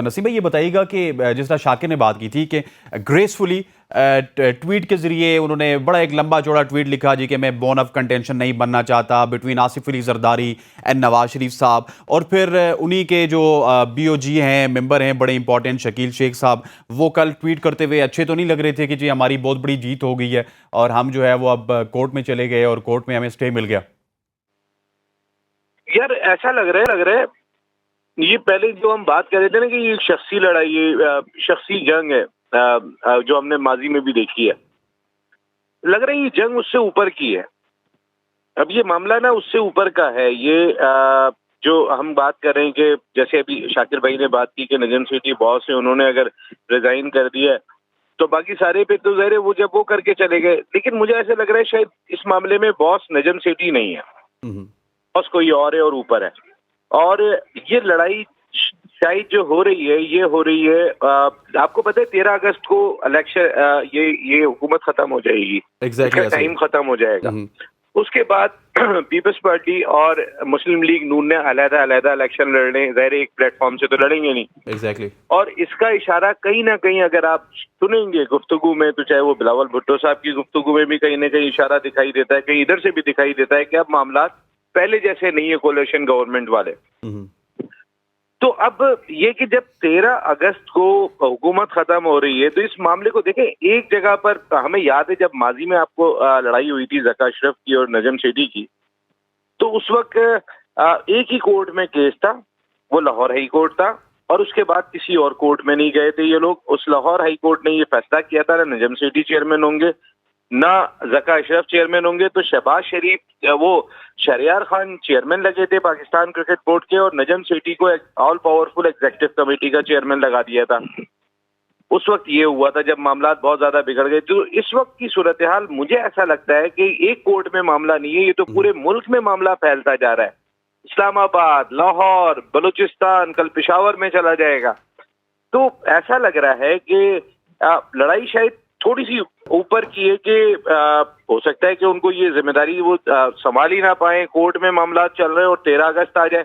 नसीम भाई, ये बताइएगा कि जिस तरह शाकिर ने बात की थी कि ग्रेसफुली ट्वीट के जरिए उन्होंने बड़ा एक लंबा चौड़ा ट्वीट लिखा जी कि मैं बोन ऑफ कंटेंशन नहीं बनना चाहता बिटवीन आसिफ अली जरदारी एंड नवाज शरीफ साहब। और फिर उन्हीं के जो बीओजी हैं, मेंबर हैं बड़े इंपॉर्टेंट, शकील शेख साहब, वो कल ट्वीट करते हुए अच्छे तो नहीं लग रहे थे कि जी हमारी बहुत बड़ी जीत हो गई है और हम जो है वो अब कोर्ट में चले गए और कोर्ट में हमें स्टे मिल गया। यार ऐसा लग रहा है ये पहले जो हम बात कर रहे थे ना कि ये शख्सी लड़ाई, ये शख्सी जंग है, जो हमने माजी में भी देखी है। लग रहा है ये जंग उससे ऊपर की है। अब ये मामला ना उससे ऊपर का है। ये जो हम बात कर रहे हैं कि जैसे अभी शाकिर भाई ने बात की कि नजम सेठी बॉस है, उन्होंने अगर रिजाइन कर दिया तो बाकी सारे पे तो ज़ाहिर है वो जब वो करके चले गए। लेकिन मुझे ऐसा लग रहा है शायद इस मामले में बॉस नजम सेठी नहीं है, बॉस कोई और है और ऊपर है। और ये लड़ाई शायद जो हो रही है ये हो रही है, आपको पता है 13 अगस्त को इलेक्शन, ये हुकूमत खत्म हो जाएगी, इसका टाइम खत्म हो जाएगा। उसके बाद पीपल्स पार्टी और मुस्लिम लीग नून ने अलग-अलग इलेक्शन लड़ने, ज़ाहिर एक प्लेटफॉर्म से तो लड़ेंगे नहीं। और इसका इशारा कहीं ना कहीं अगर आप सुनेंगे गुफ्तगू में, तो चाहे वो बिलावल भुट्टो साहब की गुफ्तगू में भी कहीं ना कहीं इशारा दिखाई देता है, कहीं इधर से भी दिखाई देता है कि अब मामला पहले जैसे नहीं है कोalition गवर्नमेंट वाले। तो अब ये कि जब 13 अगस्त को हुकूमत खत्म हो रही है तो इस मामले को देखें, एक जगह पर हमें याद है जब माजी में आपको लड़ाई हुई थी ज़का अशरफ की और नजम सेठी की, तो उस वक्त एक ही कोर्ट में केस था, वो लाहौर हाई कोर्ट था, और उसके बाद किसी और कोर्ट में नहीं गए थे ये लोग। उस लाहौर हाई कोर्ट ने ये फैसला किया था ना नजम सेठी चेयरमैन होंगे ना ज़का अशरफ चेयरमैन होंगे, तो शहबाज शरीफ वो शहरियार खान चेयरमैन लगे थे पाकिस्तान क्रिकेट बोर्ड के, और नजम सेठी को ऑल पावरफुल एग्जीक्यूटिव कमेटी का चेयरमैन लगा दिया था। उस वक्त ये हुआ था जब मामला बहुत ज्यादा बिगड़ गए। तो इस वक्त की सूरत हाल मुझे ऐसा लगता है कि एक कोर्ट में मामला नहीं है, ये तो पूरे मुल्क में मामला फैलता जा रहा है। इस्लामाबाद, लाहौर, बलूचिस्तान, कल पेशावर में चला जाएगा। तो ऐसा लग रहा है कि लड़ाई शायद थोड़ी सी ऊपर की है कि हो सकता है कि उनको ये जिम्मेदारी वो संभाल ही ना पाए, कोर्ट में मामला चल रहे और 13 अगस्त आ जाए।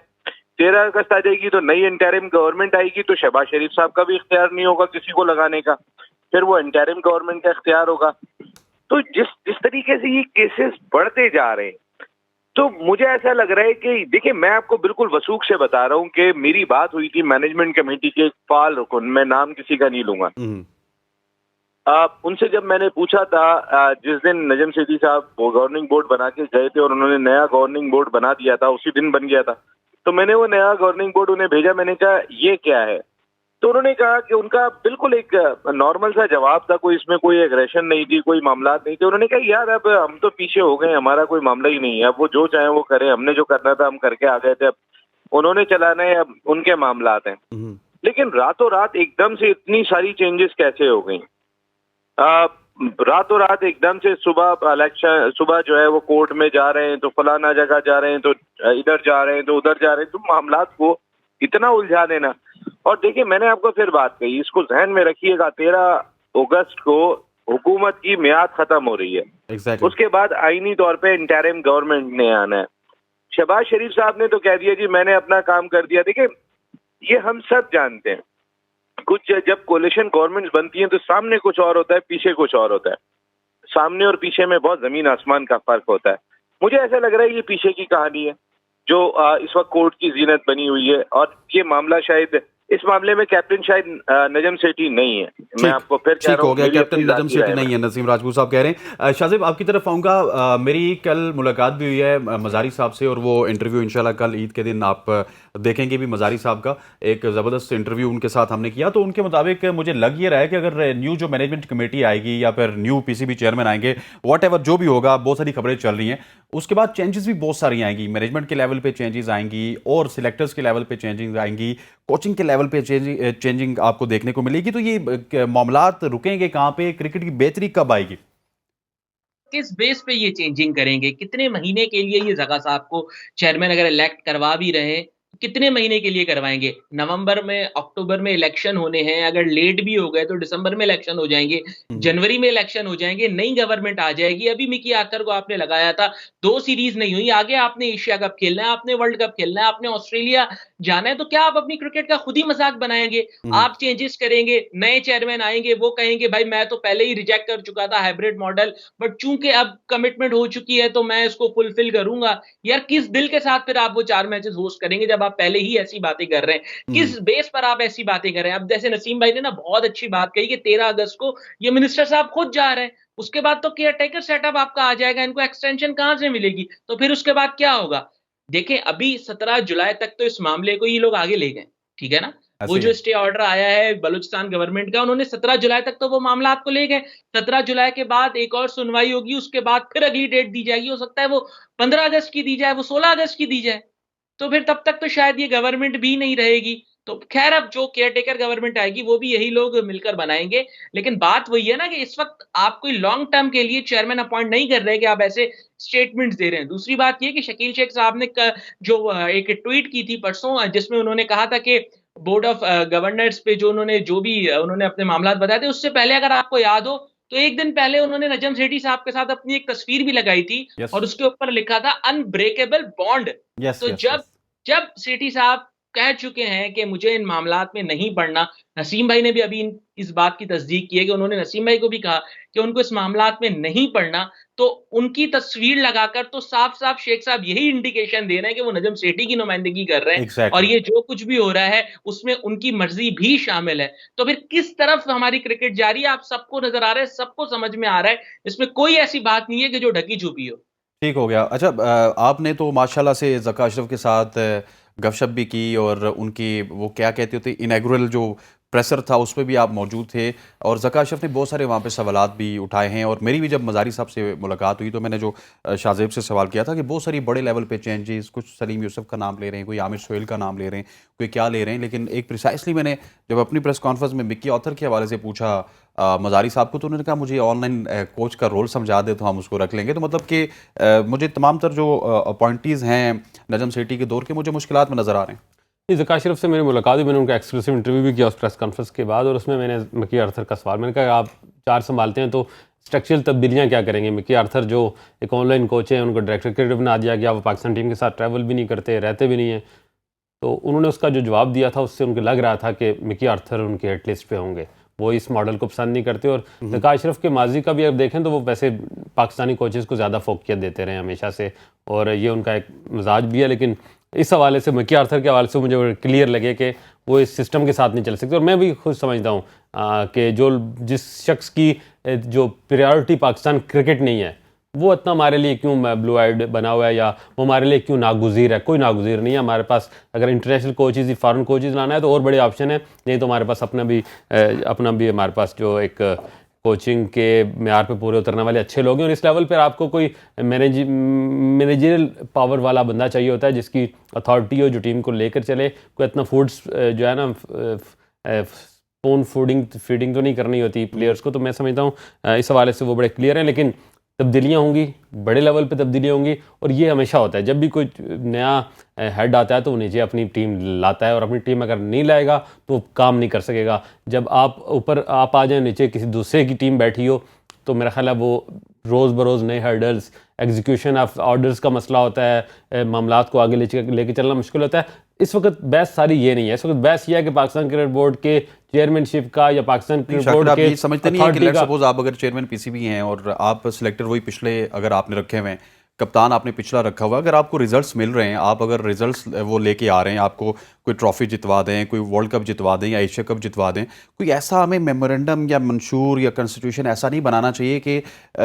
13 अगस्त आ जाएगी तो नई इंटरिम गवर्नमेंट आएगी, तो शहबाज शरीफ साहब का भी इख्तियार नहीं होगा किसी को लगाने का, फिर वो इंटरिम गवर्नमेंट का इख्तियार होगा। तो जिस तरीके से ये केसेस बढ़ते जा रहे हैं, तो मुझे ऐसा लग रहा है कि देखिए, मैं आपको बिल्कुल वसूख से बता रहा हूँ कि मेरी बात हुई थी मैनेजमेंट कमेटी के एक फाल रुकन, मैं नाम किसी का नहीं लूंगा, उनसे जब मैंने पूछा था, जिस दिन नजम सेठी साहब वो गवर्निंग बोर्ड बना के गए थे और उन्होंने नया गवर्निंग बोर्ड बना दिया था, उसी दिन बन गया था, तो मैंने वो नया गवर्निंग बोर्ड उन्हें भेजा। मैंने कहा ये क्या है, तो उन्होंने कहा कि उनका बिल्कुल एक नॉर्मल सा जवाब था, कोई इसमें कोई एग्रेशन नहीं थी, कोई मामला नहीं थे। उन्होंने कहा यार अब हम तो पीछे हो गए, हमारा कोई मामला ही नहीं है, अब वो जो चाहे वो करें, हमने जो करना था हम करके आ गए थे, अब उन्होंने चलाना है, अब उनके मामला हैं। लेकिन रातों रात एकदम से इतनी सारी चेंजेस कैसे हो गई? रातों रात एकदम से सुबह जो है वो कोर्ट में जा रहे हैं, तो फलाना जगह जा रहे हैं, तो इधर जा रहे हैं, तो उधर जा रहे हैं, तो मामलात को इतना उलझा देना। और देखिए, मैंने आपको फिर बात कही, इसको ज़हन में रखिएगा, 13 अगस्त को हुकूमत की मियाद खत्म हो रही है। उसके बाद आईनी तौर पे इंटरिम गवर्नमेंट ने आना है। शहबाज शरीफ साहब ने तो कह दिया जी मैंने अपना काम कर दिया। देखिए, ये हम सब जानते हैं, कुछ जब कोलिशन गवर्नमेंट्स बनती हैं तो सामने कुछ और होता है, पीछे कुछ और होता है। सामने और पीछे में बहुत जमीन आसमान का फर्क होता है। मुझे ऐसा लग रहा है ये पीछे की कहानी है जो इस वक्त कोर्ट की जीनत बनी हुई है, और ये मामला शायद, इस मामले में कैप्टन शायद नजम सेठी नहीं है। मैं आपको फिर कह रहा हूं, कैप्टन नजम सेठी नहीं है, नसीम राजपूत साहब कह रहे हैं। शाहज़ेब, आपकी तरफ आऊँगा। मेरी कल मुलाकात भी हुई है मज़ारी साहब से, और वो इंटरव्यू इंशाल्लाह कल ईद के दिन आप देखेंगे भी। मज़ारी साहब का एक ज़बरदस्त इंटरव्यू उनके साथ हमने किया, तो उनके मुताबिक मुझे लग ये रहा है कि अगर न्यू जो मैनेजमेंट कमेटी आएगी या फिर न्यू पीसीबी चेयरमैन आएंगे, वॉट जो भी होगा, बहुत सारी खबरें चल रही हैं, उसके बाद चेंजेस भी बहुत सारी आएंगी। मैनेजमेंट के लेवल पे चेंजेस आएंगी और सिलेक्टर्स के लेवल पे चेंजिंग आएंगी, कोचिंग के लेवल पे चेंजिंग आपको देखने को मिलेगी। तो ये मामलात रुकेंगे कहाँ पे? क्रिकेट की बेहतरी कब आएगी? किस बेस पे ये चेंजिंग करेंगे? कितने महीने के लिए ये ज़का साहब को चेयरमैन अगर इलेक्ट करवा भी रहे हैं, कितने महीने के लिए करवाएंगे? नवंबर में, अक्टूबर में इलेक्शन होने हैं, अगर लेट भी हो गए तो दिसंबर में इलेक्शन हो जाएंगे, जनवरी में इलेक्शन हो जाएंगे, नई गवर्नमेंट आ जाएगी। अभी मिकी आर्थर को आपने लगाया था, 2 सीरीज नहीं हुई, आगे आपने एशिया कप खेलना है, आपने वर्ल्ड कप खेलना है, आपने ऑस्ट्रेलिया जाना है, तो क्या आप अपनी क्रिकेट का खुद ही मजाक बनाएंगे? आप चेंजेस करेंगे, नए चेयरमैन आएंगे, वो कहेंगे भाई मैं तो पहले ही रिजेक्ट कर चुका था हाइब्रिड मॉडल, बट चूंकि अब कमिटमेंट हो चुकी है तो मैं इसको फुलफिल करूंगा। यार किस दिल के साथ फिर आप वो 4 मैचेस होस्ट करेंगे जब आप पहले ही ऐसी बातें कर रहे हैं? किस बेस पर आप ऐसी बातें कर रहे हैं? अब जैसे नसीम भाई ने ना बहुत अच्छी बात कही कि 13 अगस्त को ये मिनिस्टर साहब खुद जा रहे हैं, उसके बाद तो केयर टेकर सेटअप आपका आ जाएगा, इनको एक्सटेंशन कहां से मिलेगी? तो फिर उसके बाद क्या होगा? देखें, अभी 17 जुलाई तक तो इस मामले को ये लोग आगे ले गए, ठीक है ना? वो ऐसे ही जो है। स्टे ऑर्डर आया है बलूचिस्तान गवर्नमेंट का, उन्होंने 17 जुलाई तक तो वो मामला आपको ले गए। 17 जुलाई के बाद एक और सुनवाई होगी, उसके बाद फिर अगली डेट दी जाएगी, हो सकता है वो 15 अगस्त की दी जाए, वो 16 अगस्त की दी जाए। तो फिर तब तक तो शायद ये गवर्नमेंट भी नहीं रहेगी। तो खैर, अब जो केयरटेकर गवर्नमेंट आएगी वो भी यही लोग मिलकर बनाएंगे। लेकिन बात वही है ना कि इस वक्त आप कोई लॉन्ग टर्म के लिए चेयरमैन अपॉइंट नहीं कर रहे कि आप ऐसे स्टेटमेंट्स दे रहे हैं। दूसरी बात ये कि शकील शेख साहब ने जो एक ट्वीट की थी परसों, जिसमें उन्होंने कहा था कि बोर्ड ऑफ गवर्नर्स पे जो उन्होंने उन्होंने अपने मामलात बताए थे, उससे पहले अगर आपको याद हो तो एक दिन पहले उन्होंने नजम सेठी साहब के साथ अपनी एक तस्वीर भी लगाई थी यस और उसके ऊपर लिखा था अनब्रेकेबल बॉन्ड। यस तो यस जब यस। जब सेठी साहब कह चुके हैं कि मुझे इन मामलात में नहीं पड़ना, नसीम भाई ने भी अभी इस बात की तस्दीक की है कि उन्होंने नसीम भाई को भी कहा कि उनको इस मामलात में नहीं पड़ना, तो उनकी तस्वीर लगाकर तो साफ साफ शेख साहब यही इंडिकेशन दे रहे हैं कि वो नजम सेठी की नुमाइंदगी कर रहे हैं और एग्जैक्टली। ये जो कुछ भी हो रहा है उसमें उनकी मर्जी भी शामिल है। तो फिर किस तरफ हमारी क्रिकेट जा रही है, आप सबको नजर आ रहा है, सबको समझ में आ रहा है, इसमें कोई ऐसी बात नहीं है कि जो ढकी छुपी हो। ठीक हो गया। अच्छा, आपने तो माशाल्लाह से ज़का अशरफ के साथ गपशप भी की और उनकी वो क्या कहते होते इनॉग्रल जो प्रेसर था उस पे भी आप मौजूद थे और ज़का अशरफ ने बहुत सारे वहाँ पे सवालात भी उठाए हैं और मेरी भी जब मज़ारी साहब से मुलाकात हुई तो मैंने जो शाहजेब से सवाल किया था कि बहुत सारी बड़े लेवल पे चेंजेस, कुछ सलीम यूसुफ का नाम ले रहे हैं, कोई आमिर सोहेल का नाम ले रहे हैं, कोई क्या ले रहे हैं, लेकिन एक प्रिसाइसली मैंने जब अपनी प्रेस कॉन्फ्रेंस में मिक्की ऑथर के हवाले से पूछा मज़ारी साहब को तो उन्होंने कहा मुझे ऑनलाइन कोच का रोल समझा दे तो हम उसको रख लेंगे। तो मतलब कि मुझे तमाम तर जो अपॉइंटीज़ हैं नजम सेठी के दौर के मुझे मुश्किलात में नज़र आ रहे हैं। जी, ज़का अशरफ से मेरी मुलाकात हुई, मैंने उनका एक्सक्लूसिव इंटरव्यू भी किया उस प्रेस कॉन्फ्रेंस के बाद और उसमें मैंने मिकी आर्थर का सवाल, मैंने कहा आप 4 संभालते हैं तो स्ट्रक्चरल तब्दीलियाँ क्या करेंगे? मिकी आर्थर जो एक ऑनलाइन कोच है, उनको डायरेक्टर क्रिकेट बना दिया गया, वो पाकिस्तान टीम के साथ ट्रैवल भी नहीं करते, रहते भी नहीं हैं। तो उन्होंने उसका जो जवाब दिया था उससे उनको लग रहा था कि मिकी आर्थर उनके हिट लिस्ट पे होंगे, वो इस मॉडल को पसंद नहीं करते। और ज़का अशरफ के माजी का भी अगर देखें तो वो वैसे पाकिस्तानी कोचेज़ को ज़्यादा फोकियत देते रहे हमेशा से और ये उनका एक मिजाज भी है। लेकिन इस हवाले से मिकी आर्थर के हवाले से मुझे क्लियर लगे कि वो इस सिस्टम के साथ नहीं चल सकते और मैं भी खुद समझता हूँ कि जिस शख्स की जो प्रायोरिटी पाकिस्तान क्रिकेट नहीं है वो इतना हमारे लिए क्यों ब्लू आइड बना हुआ है या वो हमारे लिए क्यों नागुज़ीर है? कोई नागुज़ीर नहीं है हमारे पास। अगर इंटरनेशनल कोचेज़ या फॉरेन कोचेज़ लाना है तो और बड़े ऑप्शन है, नहीं तो हमारे पास अपना भी हमारे पास जो एक कोचिंग के मेयार पे पूरे उतरने वाले अच्छे लोग हैं और इस लेवल पर आपको कोई मैनेजरियल पावर वाला बंदा चाहिए होता है जिसकी अथॉरिटी हो, जो टीम को लेकर चले। कोई इतना फूड्स जो है ना स्पून फीडिंग तो नहीं करनी होती प्लेयर्स को। तो मैं समझता हूँ इस हवाले से वो बड़े क्लियर हैं। लेकिन तब्दीलियाँ होंगी, बड़े लेवल पे तब्दीलियाँ होंगी और ये हमेशा होता है जब भी कोई नया हेड आता है तो वो नीचे अपनी टीम लाता है और अपनी टीम अगर नहीं लाएगा तो वो काम नहीं कर सकेगा। जब आप ऊपर आप आ जाए, नीचे किसी दूसरे की टीम बैठी हो तो मेरा ख्याल है वो रोज़ बरोज़ नए हर्डल्स, एग्जीक्यूशन ऑफ ऑर्डर्स का मसला होता है, मामलात को आगे लेके चलना मुश्किल होता है। इस वक्त बहस सारी ये नहीं है, इस वक्त बहस ये है कि पाकिस्तान क्रिकेट बोर्ड के चेयरमैनशिप का या पाकिस्तान क्रिकेट बोर्ड आप के ये समझते नहीं है कि अथॉरिटी लेट्स का। सपोज आप अगर चेयरमैन पीसीबी हैं और आप सिलेक्टर वही पिछले अगर आपने रखे हुए हैं, कप्तान आपने पिछला रखा हुआ, अगर आपको रिजल्ट्स मिल रहे हैं, आप अगर रिजल्ट्स वो लेके आ रहे हैं, आपको कोई ट्रॉफी जितवा दें, कोई वर्ल्ड कप जितवा दें या एशिया कप जितवा दें, कोई ऐसा हमें मेमोरेंडम या मंशूर या कॉन्स्टिट्यूशन ऐसा नहीं बनाना चाहिए कि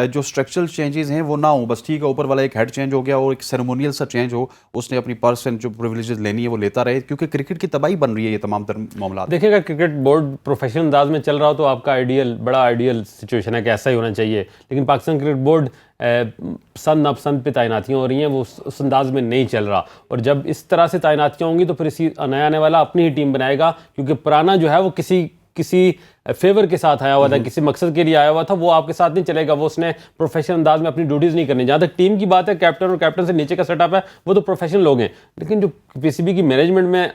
जो स्ट्रक्चरल चेंजेस हैं वो ना हो, बस ठीक है ऊपर वाला एक हेड चेंज हो गया और एक सेरेमोनियल सा चेंज हो, उसने अपनी पर्सन जो प्रिविलेजेस लेनी है वो लेता रहे, क्योंकि क्रिकेट की तबाही बन रही है ये तमाम तर मामला। देखिएगा, क्रिकेट बोर्ड प्रोफेशनल अंदाज में चल रहा हो तो आपका बड़ा आइडियल सिचुएशन है कि ऐसा ही होना चाहिए। लेकिन पाकिस्तान क्रिकेट बोर्ड पसंद नापसंद पे तैनातियाँ हो रही हैं, वो उस अंदाज में नहीं चल रहा और जब इस तरह से तैनातियाँ होंगी तो फिर इसी नया आने वाला अपनी ही टीम बनाएगा, क्योंकि पुराना जो है वो किसी किसी फेवर के साथ आया हुआ था, किसी मकसद के लिए आया हुआ था, वो आपके साथ नहीं चलेगा। वो उसने प्रोफेशनल अंदाज में अपनी ड्यूटीज़ नहीं करनी। जहाँ तक टीम की बात है, कैप्टन और कैप्टन से नीचे का सेटअप है, वो तो प्रोफेशनल लोग हैं। लेकिन जो पीसीबी की मैनेजमेंट में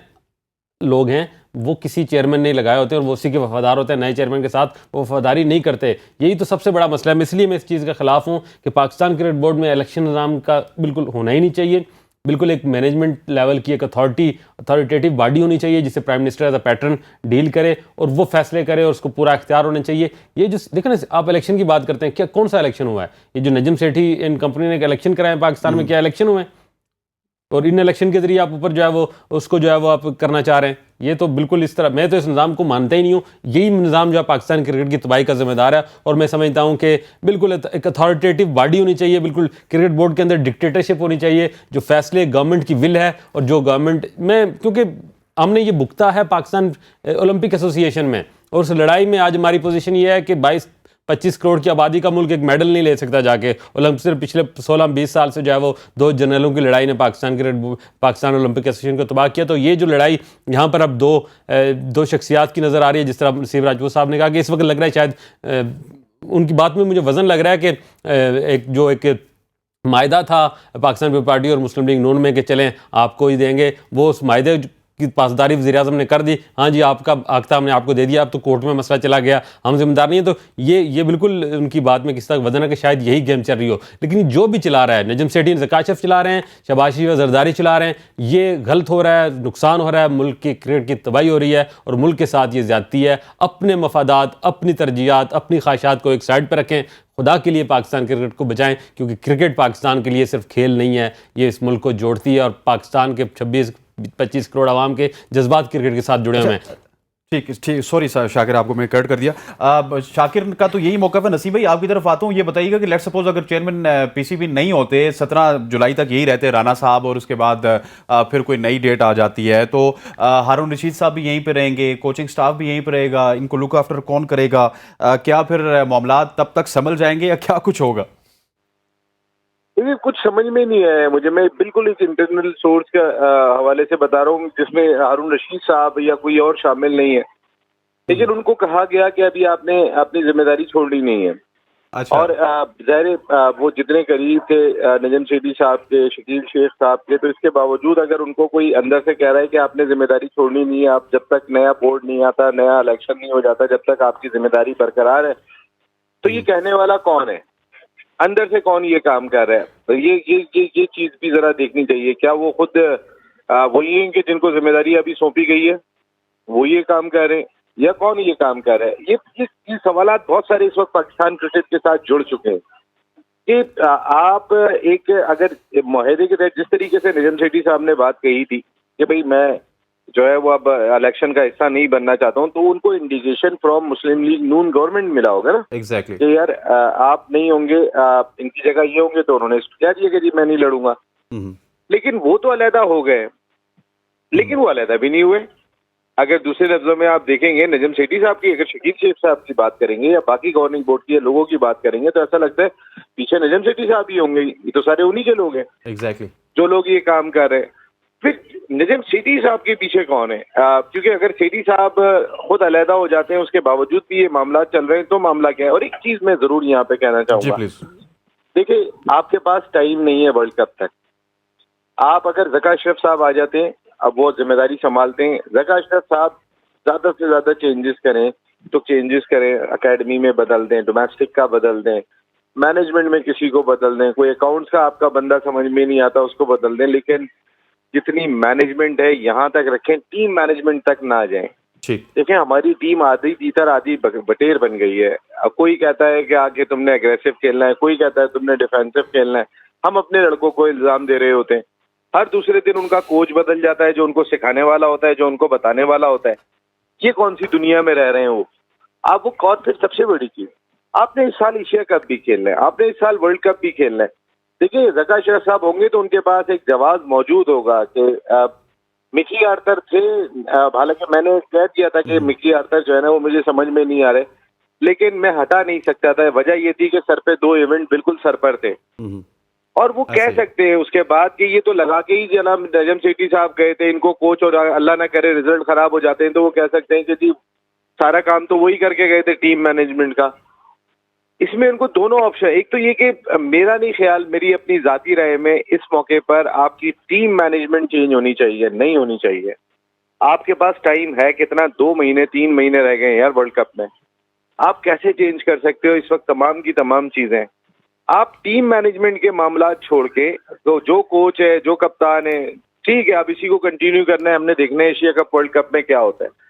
लोग हैं, वो किसी चेयरमैन नहीं लगाए होते और वो उसी के वफादार होते हैं। नए चेयरमैन के साथ वो वफादारी नहीं करते। यही तो सबसे बड़ा मसला है। इसलिए मैं इस चीज़ के खिलाफ हूँ कि पाकिस्तान क्रिकेट बोर्ड में इलेक्शन निज़ाम का बिल्कुल होना ही नहीं चाहिए। बिल्कुल एक मैनेजमेंट लेवल की एक अथॉरिटेटिव बॉडी होनी चाहिए, जिसे prime minister as a pattern deal करे और वो फैसले करे और उसको पूरा इख्तियार होना चाहिए। ये जो देखो ना, आप इलेक्शन की बात करते हैं, क्या कौन सा इलेक्शन हुआ है? ये जो नजम सेठी इन कंपनी ने इलेक्शन कराए पाकिस्तान में, क्या इलेक्शन हुए? और इन इलेक्शन के जरिए आप ऊपर जो है वो उसको जो है वो आप करना चाह रहे हैं। ये तो बिल्कुल इस तरह, मैं तो इस निज़ाम को मानता ही नहीं हूँ। यही निज़ाम जो है पाकिस्तान क्रिकेट की तबाही का जिम्मेदार है। और मैं समझता हूँ कि बिल्कुल एक अथॉरिटेटिव बॉडी होनी चाहिए, बिल्कुल क्रिकेट बोर्ड के अंदर डिक्टेटरशिप होनी चाहिए, जो फैसले गवर्नमेंट की विल है और जो गवर्नमेंट में, क्योंकि हमने ये भुगता है पाकिस्तान ओलंपिक एसोसिएशन में, और उस लड़ाई में आज हमारी पोजीशन ये है कि 22-25 करोड़ की आबादी का मुल्क एक मेडल नहीं ले सकता जाके ओलंपिक। सिर्फ पिछले 16-20 साल से जो है वो दो जनरलों की लड़ाई ने पाकिस्तान ओलंपिक एसोसिएशन को तबाह किया। तो ये जो लड़ाई यहाँ पर अब दो शख्सियात की नज़र आ रही है, जिस तरह नसीब राजपूत साहब ने कहा कि इस वक्त लग रहा है शायद उनकी बात में मुझे वज़न लग रहा है कि एक मायदा था पाकिस्तान पीपल्स पार्टी और मुस्लिम लीग नून में कि चलें आपको ही देंगे, वो उस मायदे की पासदारी वज़ीर आज़म ने कर दी। हाँ जी, आपका आख्ता हमने आपको दे दिया, अब तो कोर्ट में मसला चला गया, हम जिम्मेदार नहीं है। तो ये बिल्कुल उनकी बात में किस तक वजन है कि शायद यही गेम चल रही हो। लेकिन जो भी चला रहा है, नजम सेठी ज़काशफ चला रहे हैं, शबाशी व जरदारी चला रहे हैं, ये गलत हो रहा है, नुकसान हो रहा है, मुल्क की क्रिकेट की तबाही हो रही है और मुल्क के साथ ये ज़्यादती है। अपने मफादात, अपनी तरजीहात, अपनी ख्वाहिशात को एक साइड पर रखें, खुदा के लिए पाकिस्तान क्रिकेट को बचाएं, क्योंकि क्रिकेट पाकिस्तान के लिए सिर्फ खेल नहीं है, ये इस मुल्क को जोड़ती है और पाकिस्तान के 26-25 करोड़ आवाम के जज्बात क्रिकेट के साथ जुड़े हुए हैं। ठीक, सॉरी शाकिर, आपको मैं कट कर दिया। शाकिर का तो यही मौका है। नसीब भाई, आपकी तरफ आता हूँ, ये बताइएगा कि लेट्स सपोज अगर चेयरमैन पीसीबी नहीं होते, 17 जुलाई तक यही रहते राना साहब, और उसके बाद फिर कोई नई डेट आ जाती है, तो हारून रशीद साहब भी यहीं पे रहेंगे, कोचिंग स्टाफ भी यहीं पे रहेगा, इनको लुक आफ्टर कौन करेगा? क्या फिर मामला तब तक संभल जाएंगे या क्या कुछ होगा? देखिए, कुछ समझ में नहीं आया मुझे। मैं बिल्कुल एक इंटरनल सोर्स के हवाले से बता रहा हूँ, जिसमें हारून रशीद साहब या कोई और शामिल नहीं है, लेकिन उनको कहा गया कि अभी आपने अपनी जिम्मेदारी छोड़नी नहीं है। अच्छा। और ज़ाहिर वो जितने करीब थे नजम सेठी साहब के, शकील शेख साहब के, तो इसके बावजूद अगर उनको कोई अंदर से कह रहा है कि आपने जिम्मेदारी छोड़नी नहीं है, आप जब तक नया बोर्ड नहीं आता, नया इलेक्शन नहीं हो जाता, जब तक आपकी जिम्मेदारी बरकरार है, तो ये कहने वाला कौन है? अंदर से कौन ये काम कर रहा है? तो ये चीज भी जरा देखनी चाहिए। क्या वो खुद वही हैं कि जिनको जिम्मेदारी अभी सौंपी गई है, वो ये काम कर रहे हैं, या कौन ये काम कर रहा है? ये सवालात बहुत सारे इस वक्त पाकिस्तान क्रिकेट के साथ जुड़ चुके हैं कि आप एक अगर मुआहदे के तहत जिस तरीके से नजम सेठी साहब ने बात कही थी कि भाई मैं जो है वो अब इलेक्शन का हिस्सा नहीं बनना चाहता हूँ, तो उनको indication from Muslim league Noon government मिला होगा ना। एग्जैक्टली। कि यार आप नहीं होंगे, इनकी जगह ये होंगे, तो उन्होंने कह दिया कि जी मैं नहीं लड़ूंगा। लेकिन वो तो अलहदा हो गए, लेकिन वो अलहदा भी नहीं हुए। अगर दूसरे लफ्जों में आप देखेंगे नजम सेठी साहब की, अगर शकील शेख साहब की बात करेंगे या बाकी गवर्निंग बोर्ड के लोगों की बात करेंगे, तो ऐसा लगता है पीछे नजम सेठी साहब ही होंगे। ये तो सारे उन्हीं के लोग हैं एग्जैक्टली जो लोग ये काम कर रहे हैं। फिर नजम सेठी साहब के पीछे कौन है? क्योंकि अगर सेठी साहब खुद अलहदा हो जाते हैं, उसके बावजूद भी ये मामला चल रहे हैं, तो मामला क्या है? और एक चीज मैं जरूर यहाँ पे कहना चाहूंगा, देखिए आपके पास टाइम नहीं है वर्ल्ड कप तक। आप अगर ज़का अशरफ साहब आ जाते हैं, अब वो जिम्मेदारी संभालते हैं, ज़का अशरफ साहब ज्यादा से ज्यादा चेंजेस करें तो चेंजेस करें, अकेडमी में बदल दें, डोमेस्टिक का बदल दें, मैनेजमेंट में किसी को बदल दें, कोई अकाउंट्स का आपका बंदा समझ में नहीं आता उसको बदल दें, लेकिन जितनी मैनेजमेंट है यहाँ तक रखें, टीम मैनेजमेंट तक ना जाएं। देखें हमारी टीम आधी तीतर आधी बटेर बन गई है। अब कोई कहता है कि आगे तुमने एग्रेसिव खेलना है, कोई कहता है तुमने डिफेंसिव खेलना है। हम अपने लड़कों को इल्जाम दे रहे होते हैं, हर दूसरे दिन उनका कोच बदल जाता है, जो उनको सिखाने वाला होता है, जो उनको बताने वाला होता है। ये कौन सी दुनिया में रह रहे हैं वो? आप वो कौन? फिर सबसे बड़ी चीज, आपने इस साल एशिया कप भी खेलना है, आपने इस साल वर्ल्ड कप भी खेलना है। देखिए ज़का अशरफ साहब होंगे तो उनके पास एक जवाब मौजूद होगा कि मिकी आर्थर थे, हालांकि मैंने कह दिया था कि मिकी आर्थर जो है ना वो मुझे समझ में नहीं आ रहे, लेकिन मैं हटा नहीं सकता था। वजह ये थी कि सर पे 2 इवेंट बिल्कुल सर पर थे, और वो कह सकते हैं उसके बाद कि ये तो लगा के ही जनाब नजम सेठी साहब गए थे, इनको कोच और अल्लाह ना करे रिजल्ट खराब हो जाते हैं, तो वो कह सकते हैं कि जी सारा काम तो वही करके गए थे टीम मैनेजमेंट का। इसमें उनको दोनों ऑप्शन, एक तो ये कि मेरा नहीं ख्याल, मेरी अपनी जाती राय में इस मौके पर आपकी टीम मैनेजमेंट चेंज होनी चाहिए, नहीं होनी चाहिए। आपके पास टाइम है कितना, 2 महीने 3 महीने रह गए यार वर्ल्ड कप में, आप कैसे चेंज कर सकते हो इस वक्त तमाम की तमाम चीजें। आप टीम मैनेजमेंट के मामला छोड़ के तो जो कोच है, जो कप्तान है, ठीक है, अब इसी को कंटिन्यू करना है, हमने देखना है एशिया कप वर्ल्ड कप में क्या होता है।